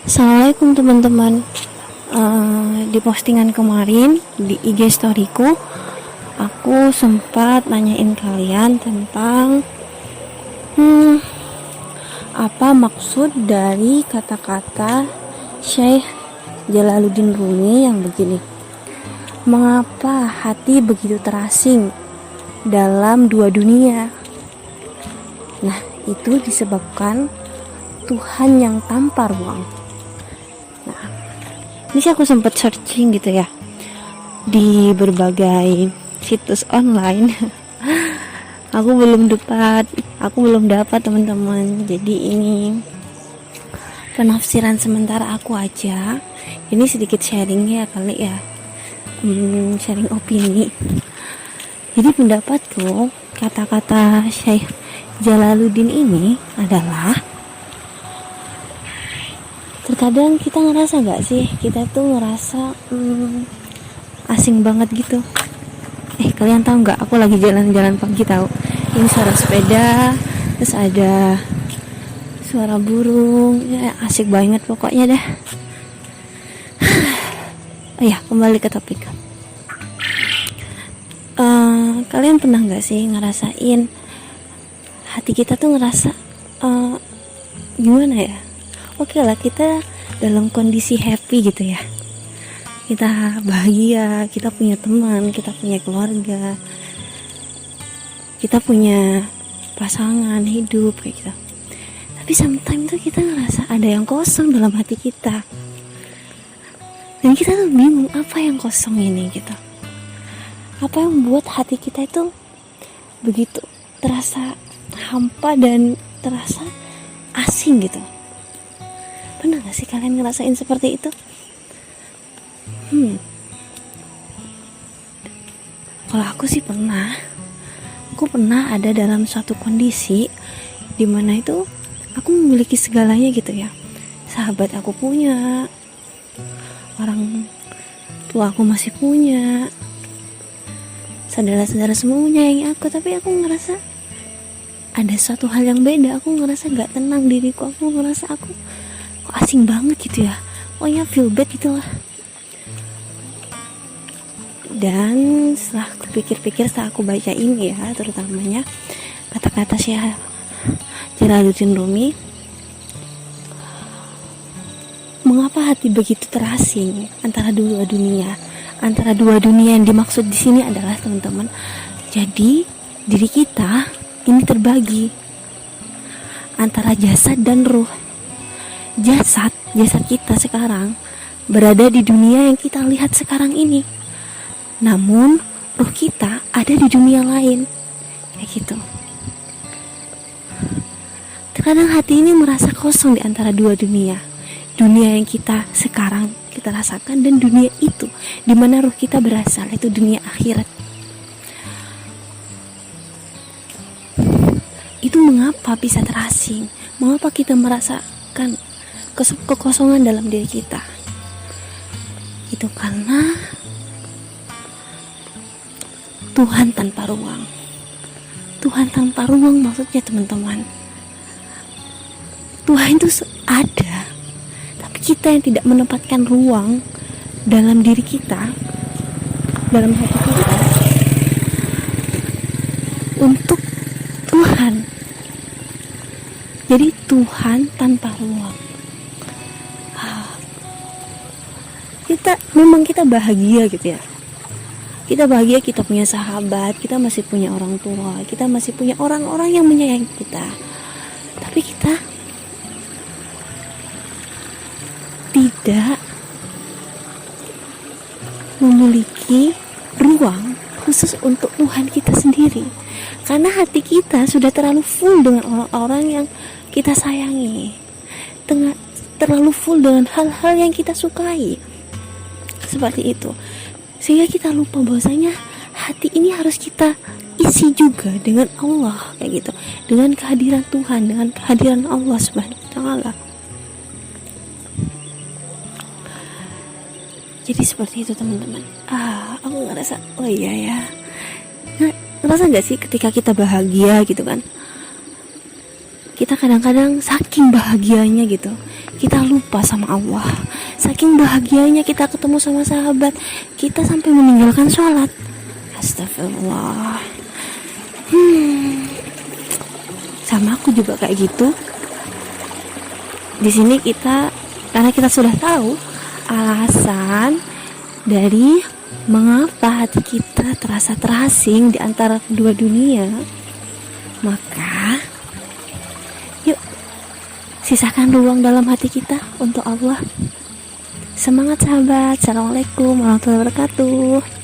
Assalamualaikum teman-teman. Di postingan kemarin di IG storyku, aku sempat nanyain kalian tentang apa maksud dari kata-kata Syekh Jalaluddin Rumi yang begini. Mengapa hati begitu terasing dalam dua dunia? Nah, itu disebabkan Tuhan yang tanpa ruang. Nah, ini sih aku sempat searching gitu ya di berbagai situs online. aku belum dapat teman-teman. Jadi ini penafsiran sementara aku aja. Ini sedikit sharing ya kali ya, sharing opini. Jadi pendapatku, kata-kata Syekh Jalaluddin ini adalah, terkadang kita ngerasa gak sih, kita tuh ngerasa asing banget gitu. Kalian tahu gak, aku lagi jalan-jalan pagi tahu. Ini suara sepeda, terus ada suara burung, ya asik banget pokoknya dah. Ya, kembali ke topik. Kalian pernah gak sih ngerasain hati kita tuh ngerasa gimana ya? Oke lah, kita dalam kondisi happy gitu ya, kita bahagia, kita punya teman, kita punya keluarga, kita punya pasangan hidup kayak gitu. Tapi sometimes tuh kita ngerasa ada yang kosong dalam hati kita, dan kita tuh bingung apa yang kosong ini gitu. Apa yang membuat hati kita itu begitu terasa hampa dan terasa asing gitu. Pernah gak sih kalian ngerasain seperti itu? Kalau aku sih pernah. Aku pernah ada dalam suatu kondisi dimana itu aku memiliki segalanya gitu ya. Sahabat aku punya, orang tua aku masih punya, saudara-saudara semua menyayangi aku. Tapi aku ngerasa ada suatu hal yang beda. Aku ngerasa gak tenang diriku. Aku ngerasa aku kok asing banget gitu ya. Pokoknya feel bad gitu lah. Dan setelah aku pikir-pikir, setelah aku baca ini ya, terutamanya kata-kata Syekh Jalaluddin Rumi, mengapa hati begitu terasing antara dua dunia? Antara dua dunia yang dimaksud di sini adalah, teman-teman, jadi diri kita ini terbagi antara jasad dan ruh. Jasad kita sekarang berada di dunia yang kita lihat sekarang ini, namun ruh kita ada di dunia lain, kayak gitu. Terkadang hati ini merasa kosong di antara dua dunia. Dunia yang kita sekarang kita rasakan, dan dunia itu di mana ruh kita berasal, itu dunia akhirat. Itu mengapa bisa terasing? Mengapa kita merasakan kekosongan dalam diri kita? Itu karena Tuhan tanpa ruang. Tuhan tanpa ruang maksudnya, teman-teman, Tuhan itu ada, tapi kita yang tidak menempatkan ruang dalam diri kita, dalam hati kita, untuk Tuhan. Jadi Tuhan tanpa ruang. Kita bahagia gitu ya. Kita bahagia, kita punya sahabat, kita masih punya orang tua, kita masih punya orang-orang yang menyayangi kita. Tapi kita tidak memiliki ruang khusus untuk Tuhan kita sendiri. Karena hati kita sudah terlalu full dengan orang-orang yang kita sayangi, terlalu full dengan hal-hal yang kita sukai, seperti itu. Sehingga kita lupa bahwasanya hati ini harus kita isi juga dengan Allah, kayak gitu, dengan kehadiran Tuhan, dengan kehadiran Allah Subhanahu wa Ta'ala. Jadi seperti itu, teman-teman. Aku ngerasa, oh iya ya. Ngerasa gak sih ketika kita bahagia gitu kan, kita kadang-kadang saking bahagianya gitu, kita lupa sama Allah. Saking bahagianya kita ketemu sama sahabat, kita sampai meninggalkan sholat. Astagfirullah. Sama aku juga kayak gitu. Di sini karena kita sudah tahu alasan dari mengapa hati kita terasa terasing di antara kedua dunia, maka yuk sisakan ruang dalam hati kita untuk Allah. Semangat sahabat. Assalamualaikum warahmatullahi wabarakatuh.